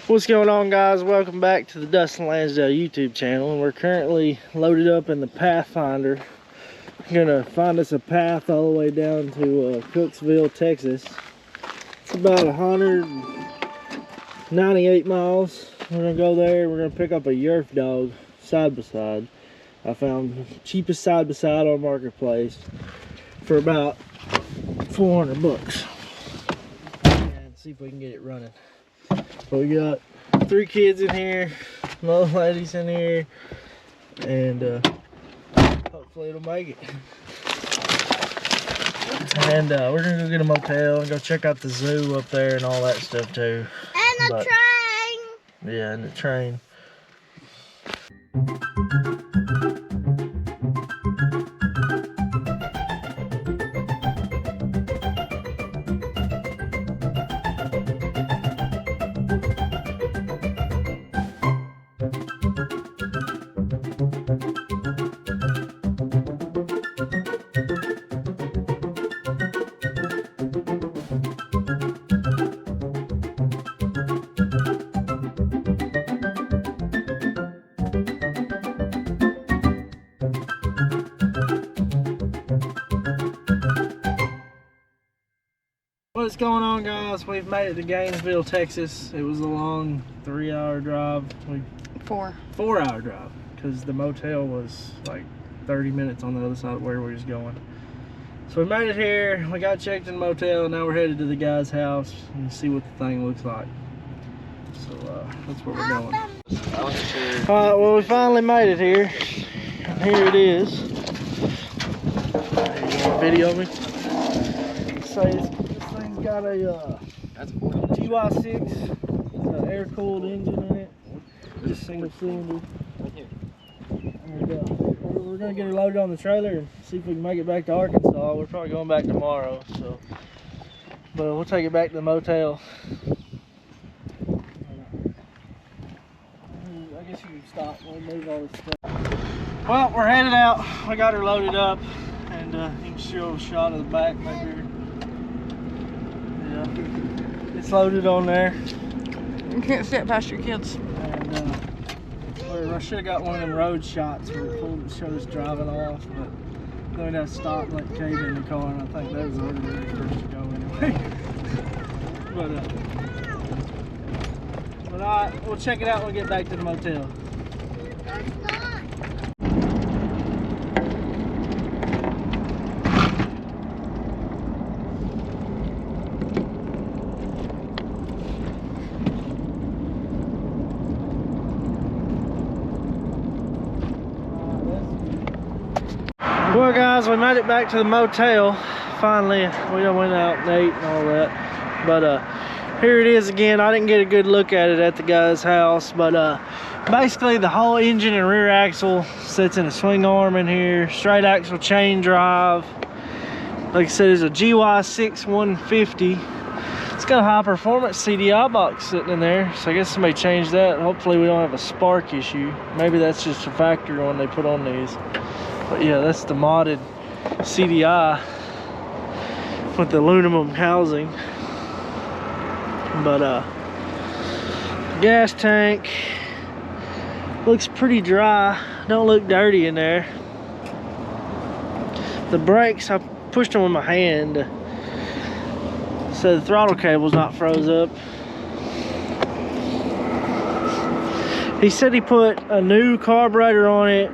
What's going on, guys? Welcome back to the Dustin Lansdale YouTube channel, and we're currently loaded up in the Pathfinder. I'm gonna find us a path all the way down to Cooksville, Texas. It's about 198 miles. We're gonna go there. We're gonna pick up a Yerf Dog side-by-side. I found the cheapest side-by-side on Marketplace for about 400 bucks. And see if we can get it running. But we got 3 kids in here, another lady's in here, and hopefully it'll make it. And we're gonna go get a motel and go check out the zoo up there and all that stuff too. And the train! Yeah, and the train. What's going on, guys? We've made it to Gainesville, Texas. It was a long 3-hour drive. 4-hour drive, because the motel was like 30 minutes on the other side of where we was going. So we made it here. We got checked in the motel, and now we're headed to the guy's house and see what the thing looks like. So that's where we're going. Alright, well, we finally made it here. Here it is. You want to video me? Got a GY6 air-cooled engine in it, just single cylinder. And we're gonna get her loaded on the trailer and see if we can make it back to Arkansas. We're probably going back tomorrow, so but we'll take it back to the motel. I guess you can stop. We'll move all this stuff. Well, we're headed out. We got her loaded up, and you can show a shot of the back maybe. It's loaded on there. You can't see it past your kids. And I should have got one of them road shots where it pulled to show us driving off, but then we'd have to stop and let Kate in the car, and I think that was already ready for us to go anyway. But alright, we'll check it out when we get back to the motel. Well, guys, we made it back to the motel. Finally, we done went out and ate and all that. But here it is again. I didn't get a good look at it at the guy's house, but basically the whole engine and rear axle sits in a swing arm in here. Straight axle chain drive. Like I said, it's a GY6 150. It's got a high performance CDI box sitting in there, so I guess somebody changed that. Hopefully we don't have a spark issue. Maybe that's just a factory one they put on these. But yeah, that's the modded CDI with the aluminum housing. But gas tank looks pretty dry. Don't look dirty in there. The brakes, I pushed them with my hand so the throttle cable's not froze up. He said he put a new carburetor on it,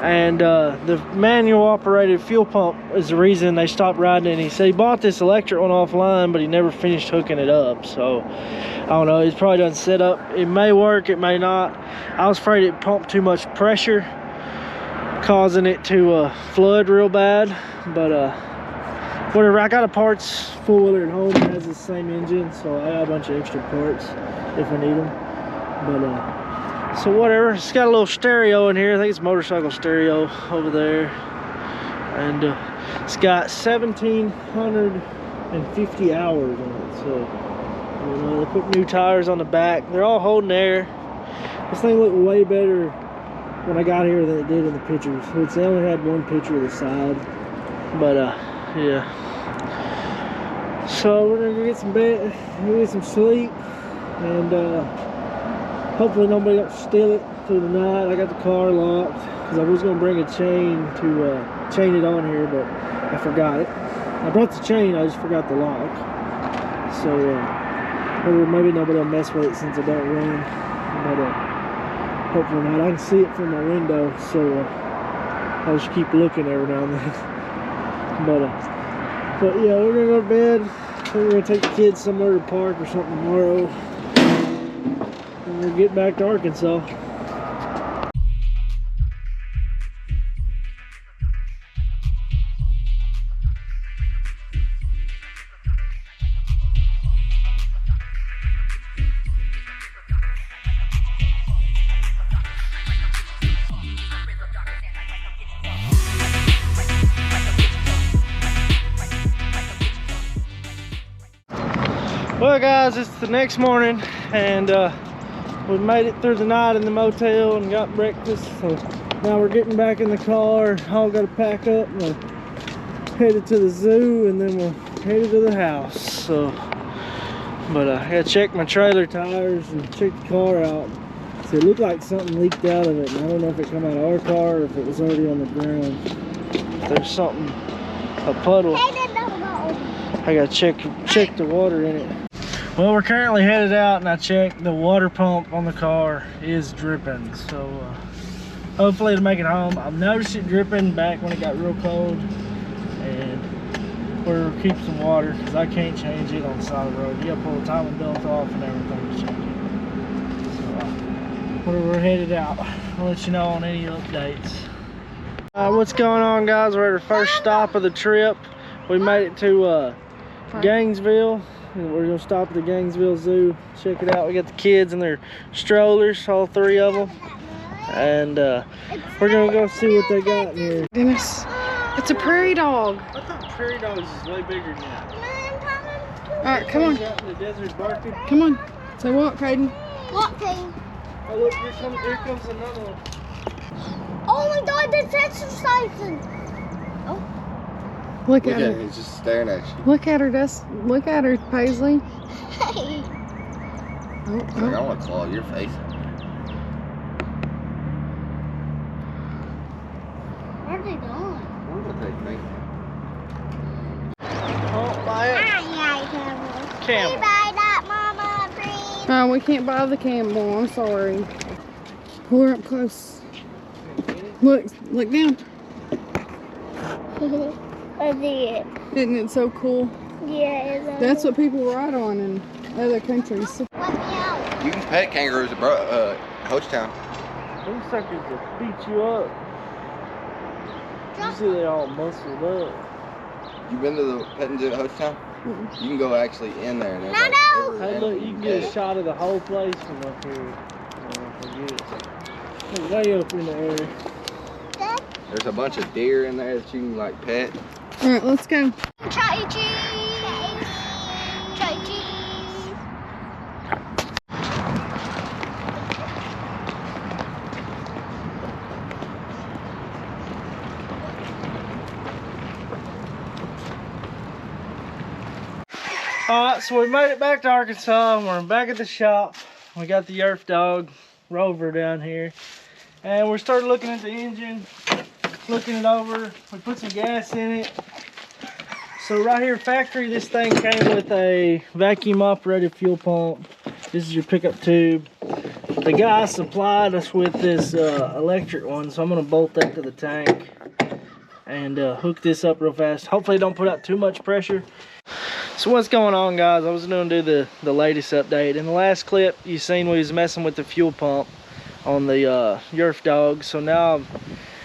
and the manual operated fuel pump is the reason they stopped riding it. He said he bought this electric one offline, but he never finished hooking it up. So I don't know, he's probably done set up. It may work, it may not. I was afraid it pumped too much pressure, causing it to flood real bad. But whatever, I got a parts four-wheeler at home that has the same engine, so I got a bunch of extra parts if I need them. But so whatever, it's got a little stereo in here. I think it's motorcycle stereo over there. And it's got 1,750 hours on it. So, you know, they put new tires on the back. They're all holding air. This thing looked way better when I got here than it did in the pictures. Which they only had one picture of the side. But, yeah. So we're gonna go get some bed, get some sleep. And hopefully nobody don't steal it through the night. I got the car locked because I was gonna bring a chain to chain it on here, but I forgot it. I brought the chain, I just forgot the lock. So or maybe nobody will mess with it since I don't run. But hopefully not. I can see it from my window, so I'll just keep looking every now and then. But yeah, we're gonna go to bed. We're gonna take the kids somewhere to the park or something tomorrow, and we'll get back to Arkansas. Well guys, it's the next morning and we made it through the night in the motel and got breakfast. So now we're getting back in the car. All got to pack up and we're headed to the zoo and then we're headed to the house. So, but I gotta check my trailer tires and check the car out. So it looked like something leaked out of it, and I don't know if it come out of our car or if it was already on the ground. There's something, a puddle. I gotta check the water in it. Well, we're currently headed out and I checked the water pump on the car is dripping. So hopefully it'll make it home. I've noticed it dripping back when it got real cold, and we'll keep some water because I can't change it on the side of the road. You gotta pull the timing belt off and everything to change it. So we're headed out. I'll let you know on any updates. What's going on, guys? We're at our first stop of the trip. We made it to Gainesville. We're gonna stop at the Gainesville Zoo, check it out. We got the kids in their strollers, all three of them, and we're gonna go see what they got in here. Dennis, it's a prairie dog. I thought prairie dogs is way bigger than that. All right, come on. Out in the desert barking. Come on. Say what, Caden? Walking. Oh look, here comes another one. Oh my God, it's exercising. Oh. Look at her. He's just staring at you. Look at her, look at her, Paisley. Hey. Oh, It's like, I want to claw your face. What are they doing? I wonder what they think. Oh, buy it. Camel. We buy that, Mama, please. Oh, we can't buy the camel. I'm sorry. Pull her up close. Look down. I did. Isn't it so cool? Yeah. That's what people ride on in other countries. Let me out. You can pet kangaroos at Hochtown. Those suckers will beat you up. You see they all muscled up. You been to the petting zoo at Hochtown? Mm-mm. You can go actually in there. And No. Hey look, you can get a shot of the whole place from up here. It's way up in the air. There's a bunch of deer in there that you can like pet. All right, let's go. Try cheese. Try cheese. Alright, so we made it back to Arkansas. We're back at the shop. We got the Yerf Dog Rover down here. And we started looking at the engine, looking it over. We put some gas in it. So right here, factory, this thing came with a vacuum operated fuel pump. This is your pickup tube. The guy supplied us with this electric one, so I'm gonna bolt that to the tank and hook this up real fast. Hopefully it don't put out too much pressure. So what's going on, guys? I was going to do the latest update. In the last clip, you seen we was messing with the fuel pump on the Yerf Dog. So now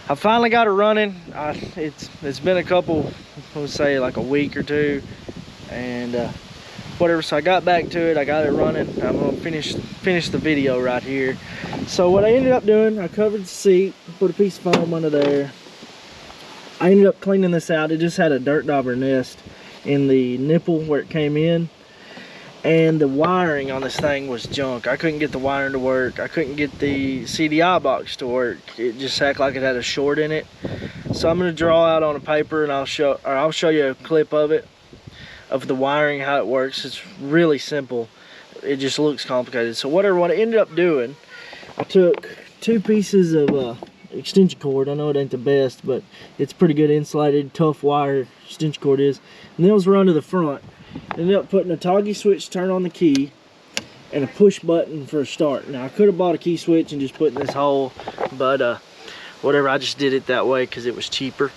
I finally got it running. It's been a couple, I would say like a week or two, and whatever. So I got back to it. I got it running. I'm gonna finish the video right here. So what I ended up doing, I covered the seat, put a piece of foam under there. I ended up cleaning this out. It just had a dirt dauber nest in the nipple where it came in, and the wiring on this thing was junk. I couldn't get the wiring to work. I couldn't get the CDI box to work. It just acted like it had a short in it. So I'm going to draw out on a paper, and I'll show you a clip of it, of the wiring, how it works. It's really simple. it just looks complicated. So what I ended up doing, I took 2 pieces of extension cord. I know it ain't the best, but it's pretty good insulated, tough wire extension cord is. And then I was run to the front. Ended up putting a toggle switch to turn on the key and a push button for a start. Now I could have bought a key switch and just put in this hole, but whatever, I just did it that way because it was cheaper.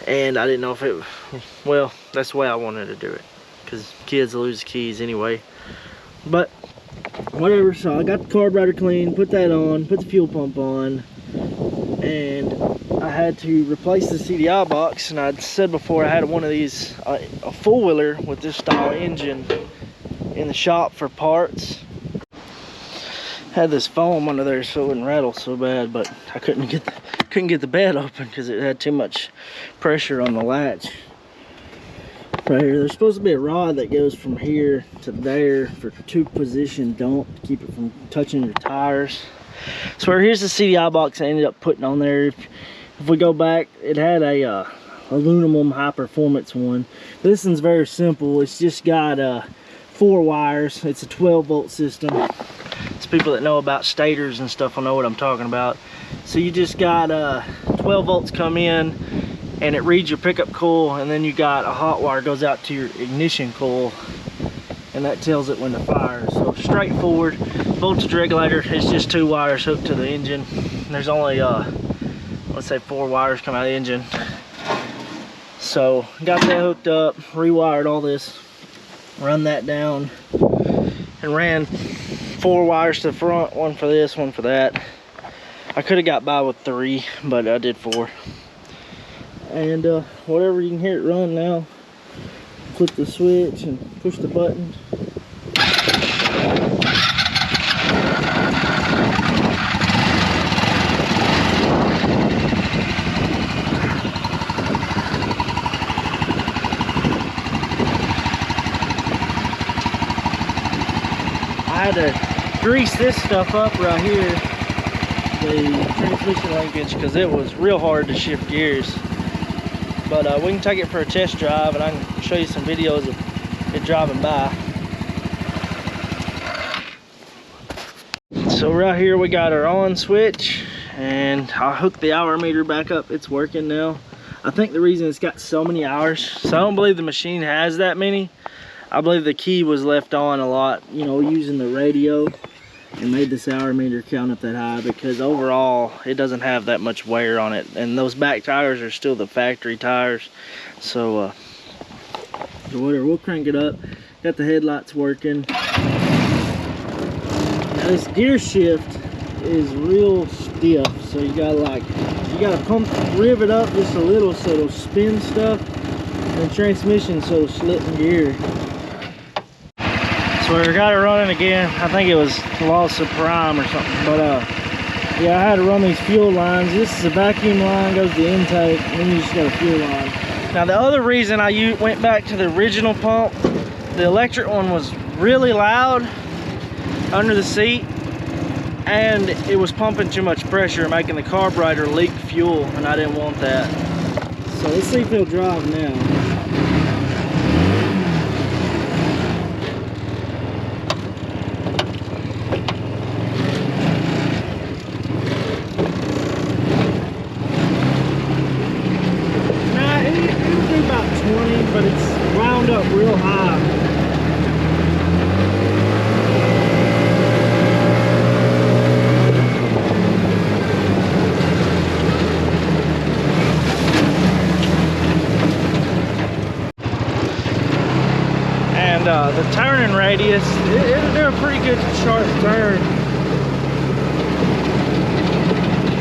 And I didn't know if it, well, that's the way I wanted to do it, because kids lose keys anyway. But whatever, so I got the carburetor clean, put that on, put the fuel pump on, and I had to replace the CDI box. And I'd said before I had one of these, a four-wheeler with this style engine in the shop for parts. Had this foam under there so it wouldn't rattle so bad, but I couldn't get the bed open because it had too much pressure on the latch. Right here, there's supposed to be a rod that goes from here to there for 2-position dump to keep it from touching your tires. So here's the CDI box I ended up putting on there. If we go back, it had a aluminum high performance one. This one's very simple. It's just got 4 wires. It's a 12-volt system. It's people that know about stators and stuff will know what I'm talking about. So you just got 12 volts come in, and it reads your pickup coil, and then you got a hot wire goes out to your ignition coil, and that tells it when to fire. So straightforward. Voltage regulator is just 2 wires hooked to the engine. And there's only let's say 4 wires come out of the engine. So got that hooked up, rewired all this, run that down, and ran 4 wires to the front, 1 for this, 1 for that. I could have got by with 3, but I did 4. And whatever, you can hear it run now. Flip the switch and push the button. I had to grease this stuff up right here, the transmission linkage, because it was real hard to shift gears. But we can take it for a test drive, and I can show you some videos of it driving by. So right here we got our on switch, and I hooked the hour meter back up. It's working now. I think the reason it's got so many hours, so I don't believe the machine has that many. I believe the key was left on a lot, you know, using the radio, and made this hour meter count up that high, because overall it doesn't have that much wear on it, and those back tires are still the factory tires. So whatever, we'll crank it up. Got the headlights working. Now this gear shift is real stiff, so you gotta pump, rev it up just a little so it'll spin stuff, and the transmission so it'll slip in gear. So we got it running again. I think it was loss of prime or something, but yeah, I had to run these fuel lines. This is a vacuum line, goes to intake, and then you just got a fuel line. Now the other reason I went back to the original pump, the electric one was really loud under the seat, and it was pumping too much pressure, making the carburetor leak fuel, and I didn't want that. So let's see if it'll drive now. But it's wound up real high. And the turning radius, it'll do a pretty good sharp turn.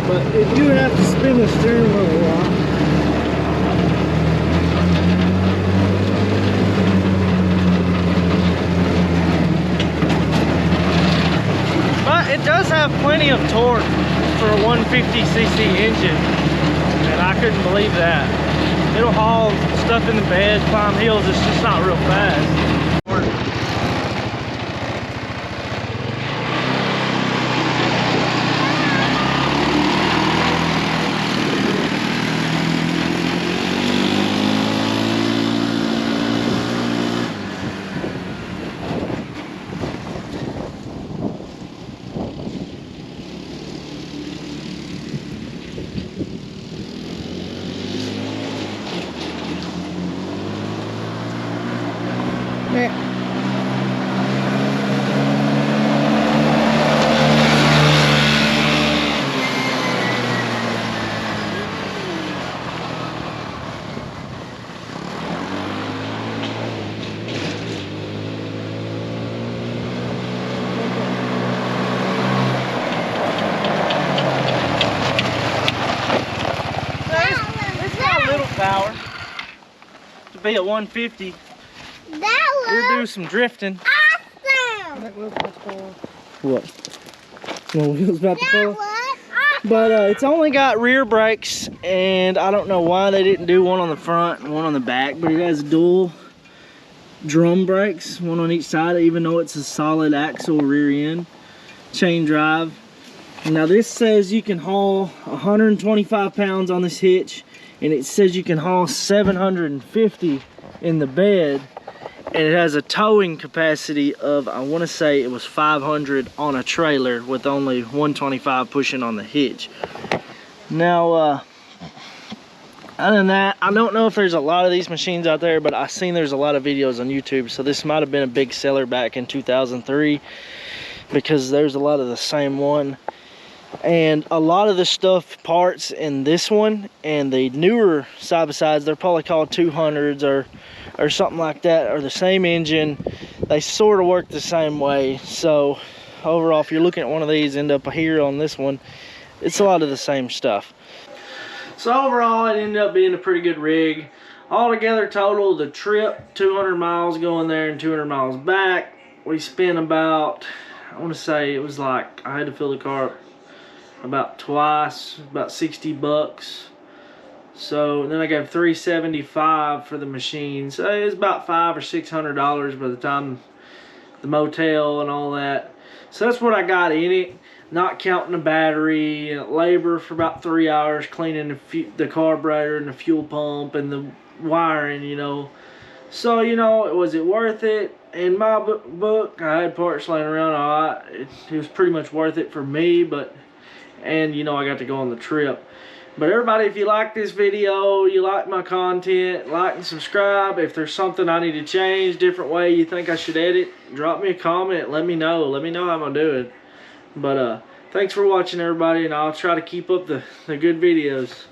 But it do have to spin the steering wheel a lot. It does have plenty of torque for a 150cc engine, and I couldn't believe that. It'll haul stuff in the bed, climb hills. It's just not real fast. to be at 150. That We'll do looks some drifting. awesome. That wheel's about to fall off. What? No wheels about to That fall. looks awesome. But it's only got rear brakes, and I don't know why they didn't do one on the front and one on the back, but it has dual drum brakes, one on each side, even though it's a solid axle rear end, chain drive. Now this says you can haul 125 pounds on this hitch, and it says you can haul 750 in the bed, and it has a towing capacity of, I want to say it was 500 on a trailer with only 125 pushing on the hitch. Now other than that, I don't know if there's a lot of these machines out there, but I've seen there's a lot of videos on YouTube, so this might have been a big seller back in 2003 because there's a lot of the same one. And a lot of the stuff, parts in this one and the newer side-by-sides, they're probably called 200s or something like that, or the same engine. They sort of work the same way. So overall, if you're looking at one of these, end up here on this one, it's a lot of the same stuff. So overall, it ended up being a pretty good rig. Altogether, total, the trip, 200 miles going there and 200 miles back. We spent about, I want to say it was like, I had to fill the car up about twice, about 60 bucks. So then I gave $375 for the machine. So it was about $500 or $600 by the time the motel and all that. So that's what I got in it, not counting the battery, labor for about 3 hours cleaning the carburetor and the fuel pump and the wiring, you know. So, you know, was it worth it? In my book, I had parts laying around all right. It was pretty much worth it for me, and you know, I got to go on the trip. But everybody, if you like this video, you like my content, like and subscribe. If there's something I need to change, different way you think I should edit, drop me a comment, let me know how I'm gonna do it. But thanks for watching, everybody, and I'll try to keep up the good videos.